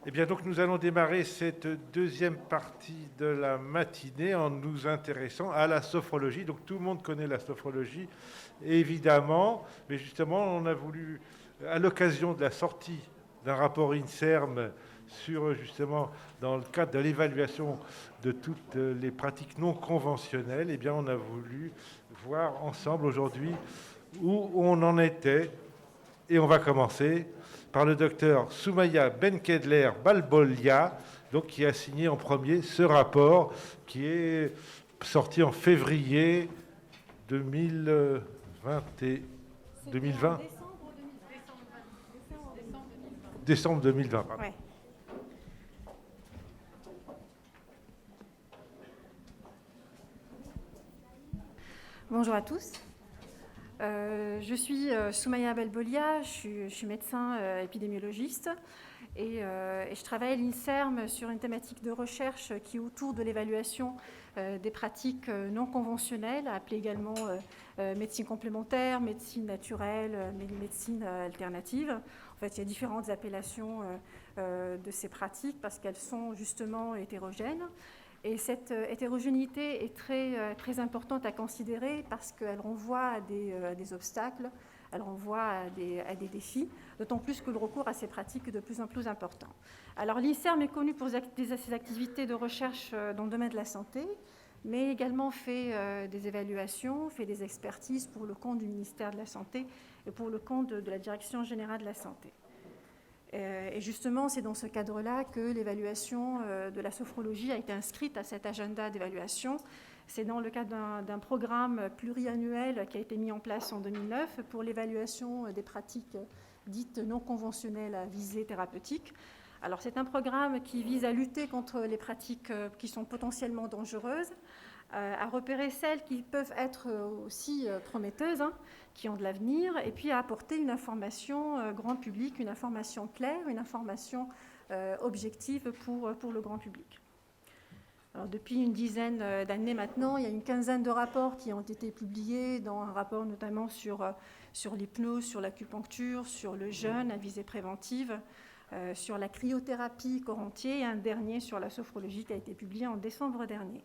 Eh bien, donc, nous allons démarrer cette deuxième partie de la matinée en nous intéressant à la sophrologie. Donc, tout le monde connaît la sophrologie, évidemment, mais justement, on a voulu, à l'occasion de la sortie d'un rapport INSERM sur, justement, dans le cadre de l'évaluation de toutes les pratiques non conventionnelles, eh bien, on a voulu voir ensemble aujourd'hui où on en était. Et on va commencer par le docteur Soumaya Benkedler Balbolia, donc qui a signé en premier ce rapport qui est sorti en février 2020 2020 décembre 2020. Pardon. Ouais. Bonjour à tous. Je suis Soumaya Balbolia, je suis médecin épidémiologiste et je travaille à l'INSERM sur une thématique de recherche qui est autour de l'évaluation des pratiques non conventionnelles, appelées également médecine complémentaire, médecine naturelle, médecine alternative. En fait, il y a différentes appellations de ces pratiques parce qu'elles sont justement hétérogènes. Et cette hétérogénéité est très importante à considérer parce qu'elle renvoie à des obstacles, elle renvoie à des défis, d'autant plus que le recours à ces pratiques est de plus en plus important. Alors l'INSERM est connu pour ses activités de recherche dans le domaine de la santé, mais également fait des évaluations, fait des expertises pour le compte du ministère de la Santé et pour le compte de la Direction générale de la santé. Et justement, c'est dans ce cadre-là que l'évaluation de la sophrologie a été inscrite à cet agenda d'évaluation. C'est dans le cadre d'un programme pluriannuel qui a été mis en place en 2009 pour l'évaluation des pratiques dites non conventionnelles à visée thérapeutique. Alors, c'est un programme qui vise à lutter contre les pratiques qui sont potentiellement dangereuses, à repérer celles qui peuvent être aussi prometteuses, qui ont de l'avenir, et puis à apporter une information grand public, une information claire, une information objective pour le grand public. Alors, depuis une dizaine d'années maintenant, il y a une quinzaine de rapports qui ont été publiés, dans un rapport notamment sur l'hypnose, sur l'acupuncture, sur le jeûne à visée préventive, sur la cryothérapie corps entier, et un dernier sur la sophrologie qui a été publié en décembre dernier.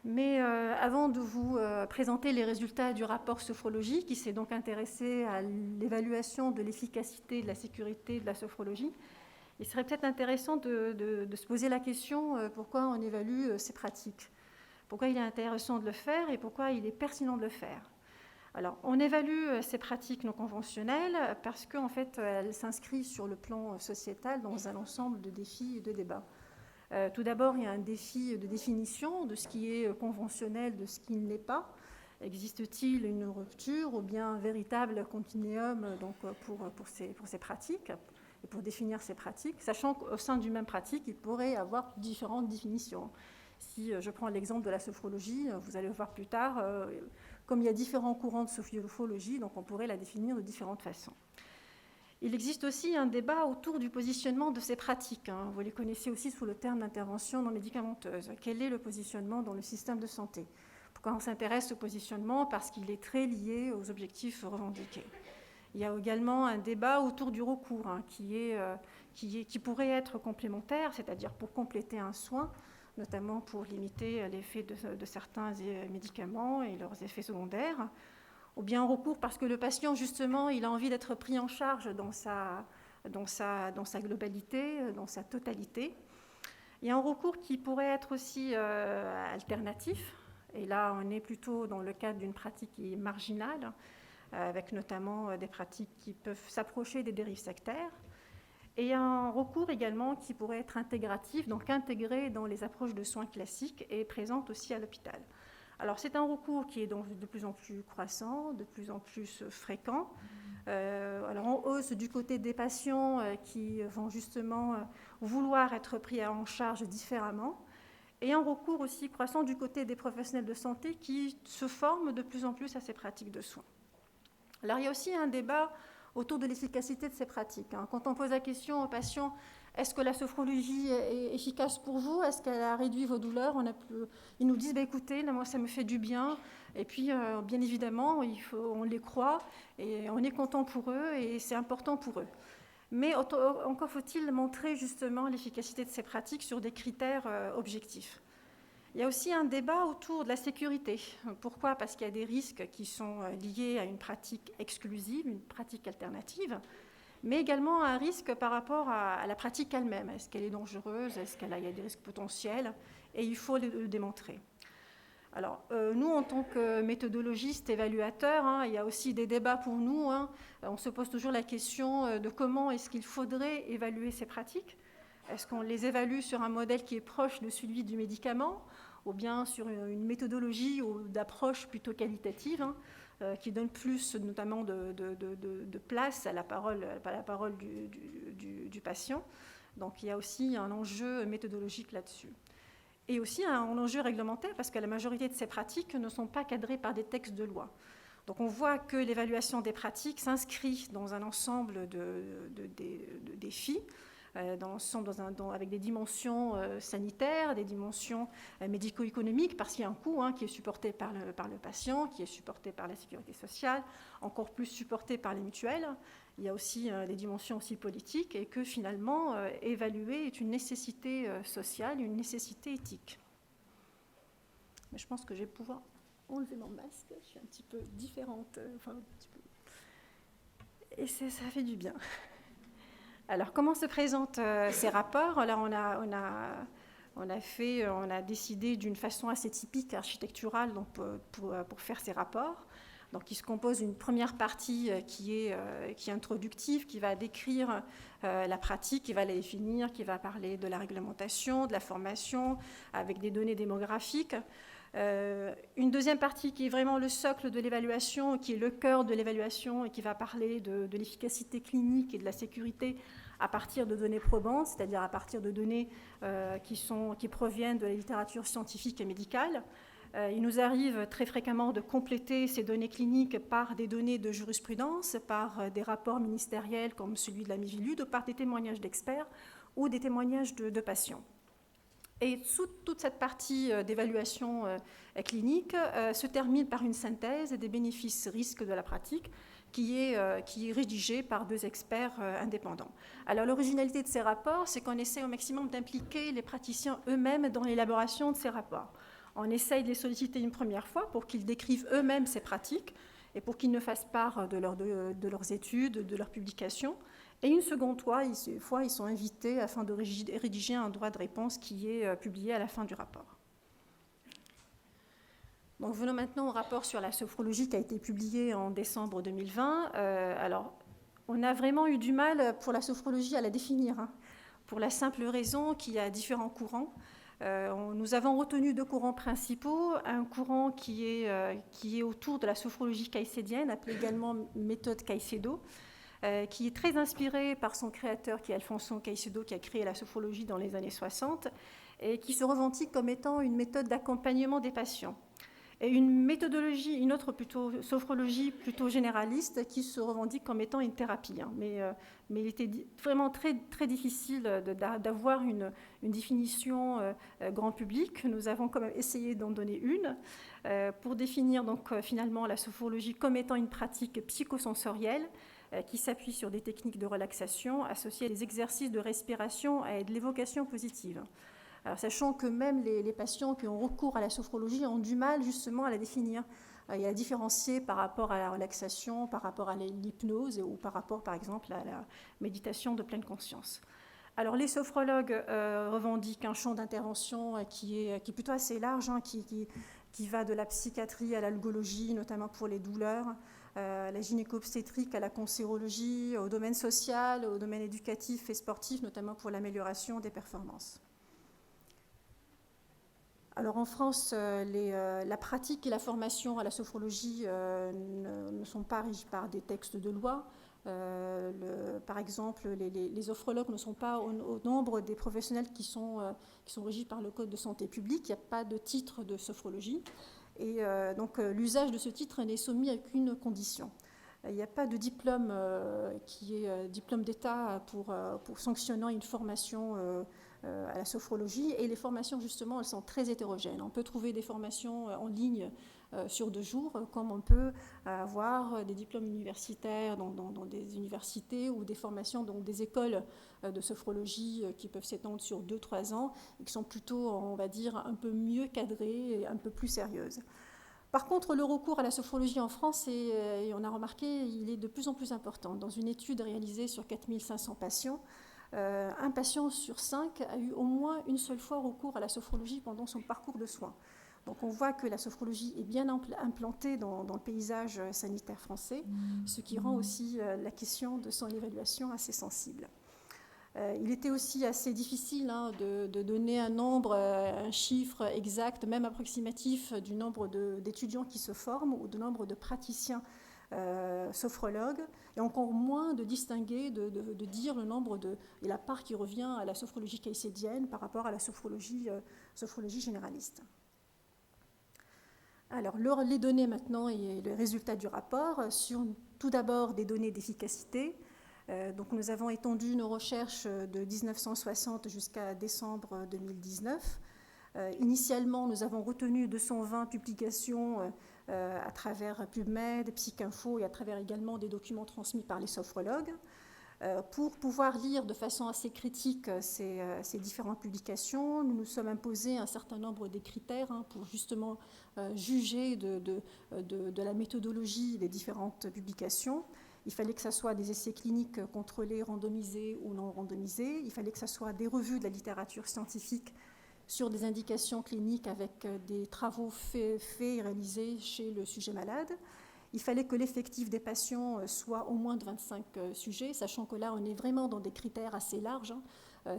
Mais avant de vous présenter les résultats du rapport sophrologie, qui s'est donc intéressé à l'évaluation de l'efficacité et de la sécurité de la sophrologie, il serait peut-être intéressant de se poser la question pourquoi on évalue ces pratiques, pourquoi il est intéressant de le faire et pourquoi il est pertinent de le faire. Alors, on évalue ces pratiques non conventionnelles parce qu'en fait, elles s'inscrivent sur le plan sociétal dans un ensemble de défis et de débats. Tout d'abord, il y a un défi de définition de ce qui est conventionnel, de ce qui ne l'est pas. Existe-t-il une rupture ou bien un véritable continuum donc, pour ces pratiques et pour définir ces pratiques, sachant qu'au sein d'une même pratique, il pourrait y avoir différentes définitions. Si je prends l'exemple de la sophrologie, vous allez voir plus tard, comme il y a différents courants de sophrologie, donc on pourrait la définir de différentes façons. Il existe aussi un débat autour du positionnement de ces pratiques. Vous les connaissez aussi sous le terme d'intervention non médicamenteuse. Quel est le positionnement dans le système de santé ? Pourquoi on s'intéresse au positionnement ? Parce qu'il est très lié aux objectifs revendiqués. Il y a également un débat autour du recours qui pourrait être complémentaire, c'est-à-dire pour compléter un soin, notamment pour limiter l'effet de certains médicaments et leurs effets secondaires, ou bien un recours parce que le patient, justement, il a envie d'être pris en charge dans sa globalité, dans sa totalité. Il y a un recours qui pourrait être aussi alternatif, et là, on est plutôt dans le cadre d'une pratique qui est marginale, avec notamment des pratiques qui peuvent s'approcher des dérives sectaires. Et il y a un recours également qui pourrait être intégratif, donc intégré dans les approches de soins classiques et présent aussi à l'hôpital. Alors c'est un recours qui est donc de plus en plus croissant, de plus en plus fréquent. Alors en hausse du côté des patients qui vont justement vouloir être pris en charge différemment. Et un recours aussi croissant du côté des professionnels de santé qui se forment de plus en plus à ces pratiques de soins. Alors il y a aussi un débat autour de l'efficacité de ces pratiques. Quand on pose la question aux patients, est-ce que la sophrologie est efficace pour vous ? Est-ce qu'elle a réduit vos douleurs ? Ils nous disent, écoutez, moi ça me fait du bien. Et puis, bien évidemment, on les croit et on est content pour eux et c'est important pour eux. Mais encore faut-il montrer justement l'efficacité de ces pratiques sur des critères objectifs. Il y a aussi un débat autour de la sécurité. Pourquoi ? Parce qu'il y a des risques qui sont liés à une pratique exclusive, une pratique alternative, mais également un risque par rapport à la pratique elle-même. Est-ce qu'elle est dangereuse ? Est-ce qu'il y a des risques potentiels ? Et il faut le démontrer. Alors, nous, en tant que méthodologistes, évaluateurs, il y a aussi des débats pour nous. On se pose toujours la question de comment est-ce qu'il faudrait évaluer ces pratiques. Est-ce qu'on les évalue sur un modèle qui est proche de celui du médicament, ou bien sur une méthodologie ou d'approche plutôt qualitative, qui donne plus notamment de place à la parole du patient. Donc il y a aussi un enjeu méthodologique là-dessus. Et aussi un enjeu réglementaire, parce que la majorité de ces pratiques ne sont pas cadrées par des textes de loi. Donc on voit que l'évaluation des pratiques s'inscrit dans un ensemble de défis, avec des dimensions sanitaires, des dimensions médico-économiques, parce qu'il y a un coût qui est supporté par le patient, qui est supporté par la sécurité sociale, encore plus supporté par les mutuelles. Il y a aussi des dimensions aussi politiques, et que finalement, évaluer est une nécessité sociale, une nécessité éthique. Mais je pense que je vais pouvoir enlever mon masque. Je suis un petit peu différente, et ça fait du bien. Alors, comment se présentent ces rapports ? Alors, on a décidé d'une façon assez typique architecturale donc, pour faire ces rapports. Donc, il se compose d'une première partie qui est introductive, qui va décrire la pratique, qui va la définir, qui va parler de la réglementation, de la formation, avec des données démographiques. Une deuxième partie qui est vraiment le socle de l'évaluation, qui est le cœur de l'évaluation et qui va parler de l'efficacité clinique et de la sécurité à partir de données probantes, c'est-à-dire à partir de données qui proviennent de la littérature scientifique et médicale. Il nous arrive très fréquemment de compléter ces données cliniques par des données de jurisprudence, par des rapports ministériels comme celui de la Miviludes, ou par des témoignages d'experts ou des témoignages de patients. Et toute cette partie d'évaluation clinique se termine par une synthèse des bénéfices-risques de la pratique qui est rédigée par 2 experts indépendants. Alors l'originalité de ces rapports, c'est qu'on essaie au maximum d'impliquer les praticiens eux-mêmes dans l'élaboration de ces rapports. On essaye de les solliciter une première fois pour qu'ils décrivent eux-mêmes ces pratiques et pour qu'ils ne fassent part de leurs études, de leurs publications. Et une seconde fois, ils sont invités afin de rédiger un droit de réponse qui est publié à la fin du rapport. Donc venons maintenant au rapport sur la sophrologie qui a été publié en décembre 2020. Alors, on a vraiment eu du mal pour la sophrologie à la définir, pour la simple raison qu'il y a différents courants. Nous avons retenu 2 courants principaux, un courant qui est autour de la sophrologie caicedienne, appelée également méthode Caicedo, qui est très inspiré par son créateur, qui est Alfonso Caicedo, qui a créé la sophrologie dans les années 60, et qui se revendique comme étant une méthode d'accompagnement des patients. Et une autre sophrologie plutôt généraliste, qui se revendique comme étant une thérapie. Mais il était vraiment très, très difficile d'avoir une définition grand public. Nous avons quand même essayé d'en donner une, pour définir donc finalement la sophrologie comme étant une pratique psychosensorielle, qui s'appuie sur des techniques de relaxation associées à des exercices de respiration et de l'évocation positive. Alors, sachant que même les patients qui ont recours à la sophrologie ont du mal justement à la définir et à la différencier par rapport à la relaxation, par rapport à l'hypnose ou par rapport par exemple à la méditation de pleine conscience. Alors les sophrologues revendiquent un champ d'intervention qui est plutôt assez large, qui va de la psychiatrie à l'algologie, notamment pour les douleurs, la gynéco-obstétrique à la cancérologie, au domaine social, au domaine éducatif et sportif, notamment pour l'amélioration des performances. Alors en France, la pratique et la formation à la sophrologie ne sont pas régies par des textes de loi. Par exemple, les sophrologues ne sont pas au nombre des professionnels qui sont régis par le Code de santé publique. Il n'y a pas de titre de sophrologie. Et donc l'usage de ce titre n'est soumis à aucune condition. Il n'y a pas de diplôme qui est diplôme d'État pour sanctionnant une formation à la sophrologie, et les formations justement elles sont très hétérogènes. On peut trouver des formations en ligne sur 2 jours, comme on peut avoir des diplômes universitaires dans des universités universités ou des formations, donc des écoles de sophrologie qui peuvent s'étendre sur 2-3 ans et qui sont plutôt, on va dire, un peu mieux cadrées et un peu plus sérieuses. Par contre, le recours à la sophrologie en France, et on a remarqué, il est de plus en plus important. Dans une étude réalisée sur 4500 patients, un patient sur 5 a eu au moins une seule fois recours à la sophrologie pendant son parcours de soins. Donc on voit que la sophrologie est bien implantée dans le paysage sanitaire français, ce qui rend aussi la question de son évaluation assez sensible. Il était aussi assez difficile de donner un nombre, un chiffre exact, même approximatif, du nombre d'étudiants qui se forment ou du nombre de praticiens sophrologues, et encore moins de distinguer, de dire le nombre et la part qui revient à la sophrologie caïcédienne par rapport à la sophrologie généraliste. Alors, les données maintenant et le résultat du rapport sur tout d'abord des données d'efficacité. Donc, nous avons étendu nos recherches de 1960 jusqu'à décembre 2019. Initialement, nous avons retenu 220 publications à travers PubMed, PsycInfo et à travers également des documents transmis par les sophrologues. Pour pouvoir lire de façon assez critique ces différentes publications, nous nous sommes imposés un certain nombre de critères pour justement juger de la méthodologie des différentes publications. Il fallait que ce soit des essais cliniques contrôlés, randomisés ou non randomisés. Il fallait que ce soit des revues de la littérature scientifique sur des indications cliniques avec des travaux faits et réalisés chez le sujet malade. Il fallait que l'effectif des patients soit au moins de 25 sujets, sachant que là, on est vraiment dans des critères assez larges.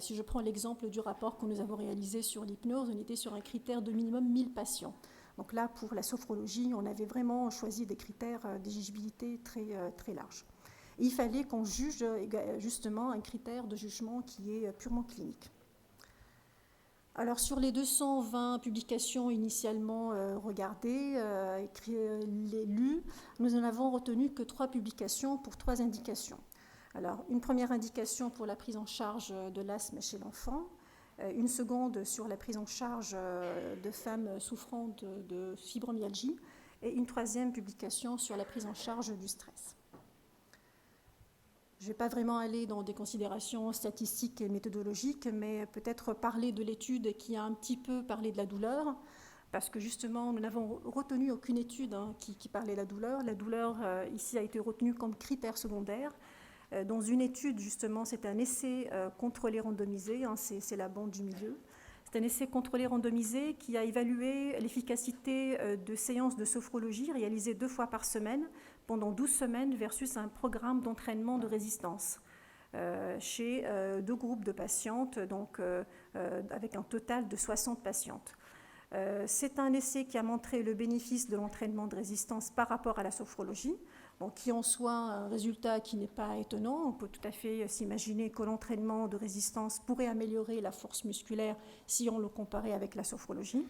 Si je prends l'exemple du rapport que nous avons réalisé sur l'hypnose, on était sur un critère de minimum 1000 patients. Donc là, pour la sophrologie, on avait vraiment choisi des critères d'éligibilité très larges. Et il fallait qu'on juge justement un critère de jugement qui est purement clinique. Alors sur les 220 publications initialement regardées, lues, nous n'en avons retenu que 3 publications pour 3 indications. Alors une première indication pour la prise en charge de l'asthme chez l'enfant, une seconde sur la prise en charge de femmes souffrant de fibromyalgie et une troisième publication sur la prise en charge du stress. Je ne vais pas vraiment aller dans des considérations statistiques et méthodologiques, mais peut-être parler de l'étude qui a un petit peu parlé de la douleur, parce que justement, nous n'avons retenu aucune étude qui parlait de la douleur. La douleur, ici, a été retenue comme critère secondaire. Dans une étude, justement, c'est un essai contrôlé randomisé, c'est la bande du milieu. C'est un essai contrôlé randomisé qui a évalué l'efficacité de séances de sophrologie réalisées 2 fois par semaine pendant 12 semaines versus un programme d'entraînement de résistance chez 2 groupes de patientes, donc avec un total de 60 patientes. C'est un essai qui a montré le bénéfice de l'entraînement de résistance par rapport à la sophrologie, donc qui en soit un résultat qui n'est pas étonnant. On peut tout à fait s'imaginer que l'entraînement de résistance pourrait améliorer la force musculaire si on le comparait avec la sophrologie.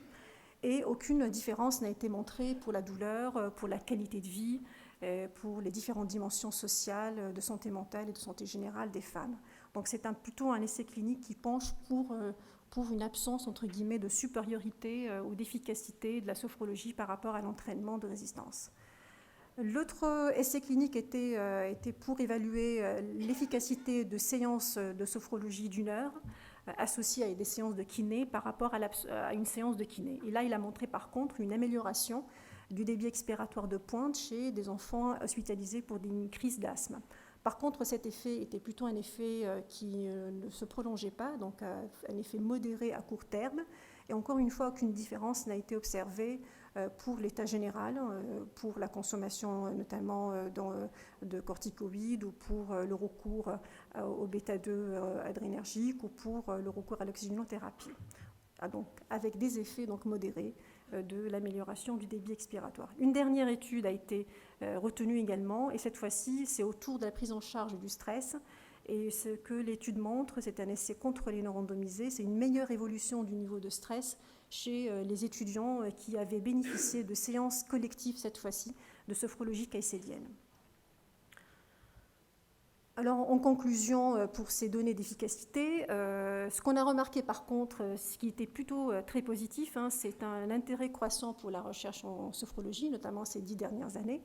Et aucune différence n'a été montrée pour la douleur, pour la qualité de vie, pour les différentes dimensions sociales, de santé mentale et de santé générale des femmes. Donc c'est plutôt un essai clinique qui penche pour une absence, entre guillemets, de supériorité ou d'efficacité de la sophrologie par rapport à l'entraînement de résistance. L'autre essai clinique était pour évaluer l'efficacité de séances de sophrologie d'1 heure associées à des séances de kiné par rapport à une séance de kiné. Et là, il a montré par contre une amélioration du débit expiratoire de pointe chez des enfants hospitalisés pour une crise d'asthme. Par contre, cet effet était plutôt un effet qui ne se prolongeait pas, donc un effet modéré à court terme. Et encore une fois, aucune différence n'a été observée pour l'état général, pour la consommation notamment de corticoïdes ou pour le recours au bêta-2 adrénergique ou pour le recours à l'oxygénothérapie. Donc, avec des effets donc, modérés de l'amélioration du débit expiratoire. Une dernière étude a été retenue également, et cette fois-ci, c'est autour de la prise en charge du stress. Et ce que l'étude montre, c'est un essai contrôlé non randomisé, c'est une meilleure évolution du niveau de stress chez les étudiants qui avaient bénéficié de séances collectives, cette fois-ci, de sophrologie caïcédienne. Alors, en conclusion, pour ces données d'efficacité, ce qu'on a remarqué par contre, ce qui était plutôt très positif, c'est un intérêt croissant pour la recherche en sophrologie, notamment ces 10 dernières années,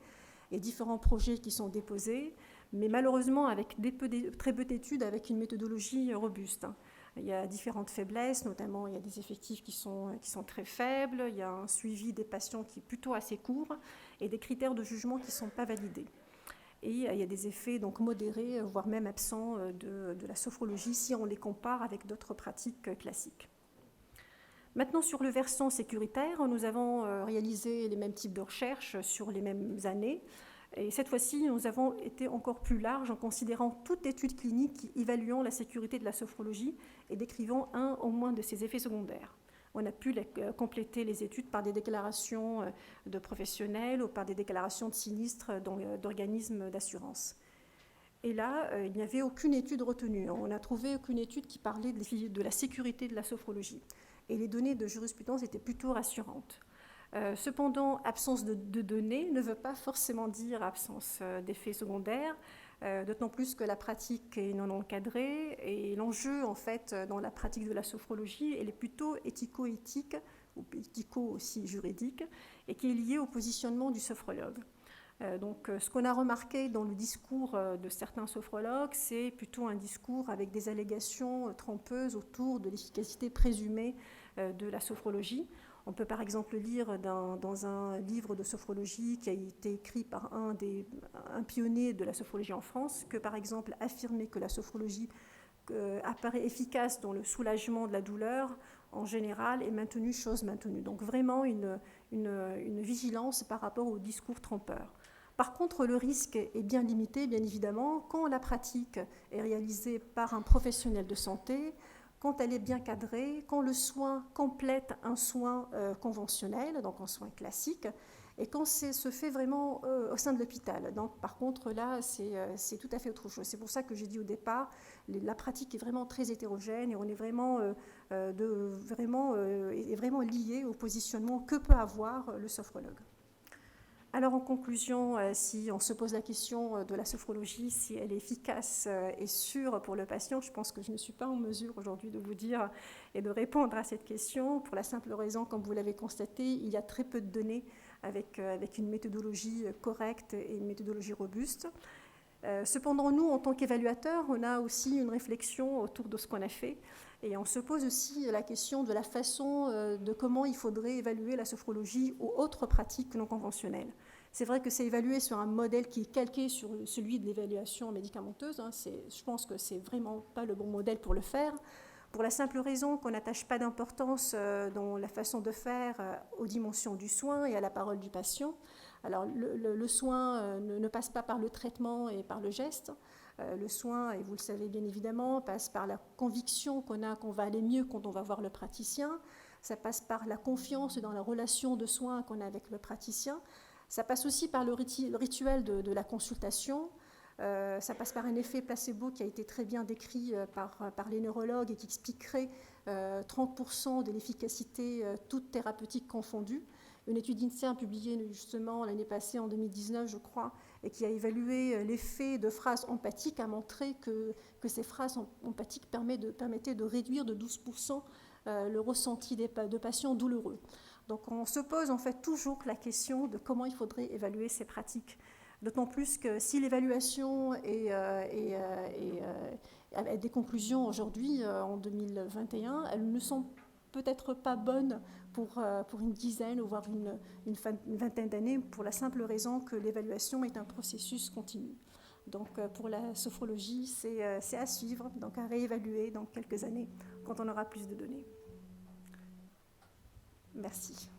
et différents projets qui sont déposés, mais malheureusement avec très peu d'études avec une méthodologie robuste. Il y a différentes faiblesses, notamment il y a des effectifs qui sont très faibles, il y a un suivi des patients qui est plutôt assez court et des critères de jugement qui ne sont pas validés. Et il y a des effets donc modérés, voire même absents de la sophrologie si on les compare avec d'autres pratiques classiques. Maintenant, sur le versant sécuritaire, nous avons réalisé les mêmes types de recherches sur les mêmes années. Et cette fois-ci, nous avons été encore plus larges en considérant toute étude clinique évaluant la sécurité de la sophrologie et décrivant un au moins de ses effets secondaires. On a pu compléter les études par des déclarations de professionnels ou par des déclarations de sinistres d'organismes d'assurance. Et là, il n'y avait aucune étude retenue. On n'a trouvé aucune étude qui parlait de la sécurité de la sophrologie. Et les données de jurisprudence étaient plutôt rassurantes. Cependant, absence de données ne veut pas forcément dire absence d'effets secondaires, d'autant plus que la pratique est non encadrée et l'enjeu, en fait, dans la pratique de la sophrologie, elle est plutôt éthico-éthique ou éthico aussi juridique et qui est liée au positionnement du sophrologue. Donc, ce qu'on a remarqué dans le discours de certains sophrologues, c'est plutôt un discours avec des allégations trompeuses autour de l'efficacité présumée de la sophrologie. On peut par exemple lire dans un livre de sophrologie qui a été écrit par un pionnier de la sophrologie en France, que par exemple affirmer que la sophrologie apparaît efficace dans le soulagement de la douleur, en général, est maintenue, chose maintenue. Donc vraiment une vigilance par rapport au discours trompeur. Par contre, le risque est bien limité, bien évidemment, quand la pratique est réalisée par un professionnel de santé, quand elle est bien cadrée, quand le soin complète un soin conventionnel, donc un soin classique, et quand se fait vraiment au sein de l'hôpital. Donc, par contre, là, c'est tout à fait autre chose. C'est pour ça que j'ai dit au départ, la pratique est vraiment très hétérogène et on est vraiment, vraiment lié au positionnement que peut avoir le sophrologue. Alors en conclusion, si on se pose la question de la sophrologie, si elle est efficace et sûre pour le patient, je pense que je ne suis pas en mesure aujourd'hui de vous dire et de répondre à cette question pour la simple raison, comme vous l'avez constaté, il y a très peu de données avec une méthodologie correcte et une méthodologie robuste. Cependant, nous, en tant qu'évaluateurs, on a aussi une réflexion autour de ce qu'on a fait et on se pose aussi la question de la façon de comment il faudrait évaluer la sophrologie ou autres pratiques non conventionnelles. C'est vrai que c'est évalué sur un modèle qui est calqué sur celui de l'évaluation médicamenteuse. Je pense que c'est vraiment pas le bon modèle pour le faire, pour la simple raison qu'on n'attache pas d'importance dans la façon de faire aux dimensions du soin et à la parole du patient. Alors le soin ne passe pas par le traitement et par le geste. Le soin, et vous le savez bien évidemment, passe par la conviction qu'on va aller mieux quand on va voir le praticien. Ça passe par la confiance dans la relation de soin qu'on a avec le praticien. Ça passe aussi par le rituel de la consultation. Ça passe par un effet placebo qui a été très bien décrit par les neurologues et qui expliquerait 30% de l'efficacité, toute thérapeutique confondue. Une étude INSERM publiée justement l'année passée, en 2019, je crois, et qui a évalué l'effet de phrases empathiques, a montré que ces phrases empathiques permettaient de réduire de 12% le ressenti de patients douloureux. Donc on se pose en fait toujours la question de comment il faudrait évaluer ces pratiques. D'autant plus que si l'évaluation a des conclusions aujourd'hui, en 2021, elles ne sont peut-être pas bonnes pour une dizaine, voire une vingtaine d'années, pour la simple raison que l'évaluation est un processus continu. Donc pour la sophrologie, c'est à suivre, donc à réévaluer dans quelques années, quand on aura plus de données. Merci.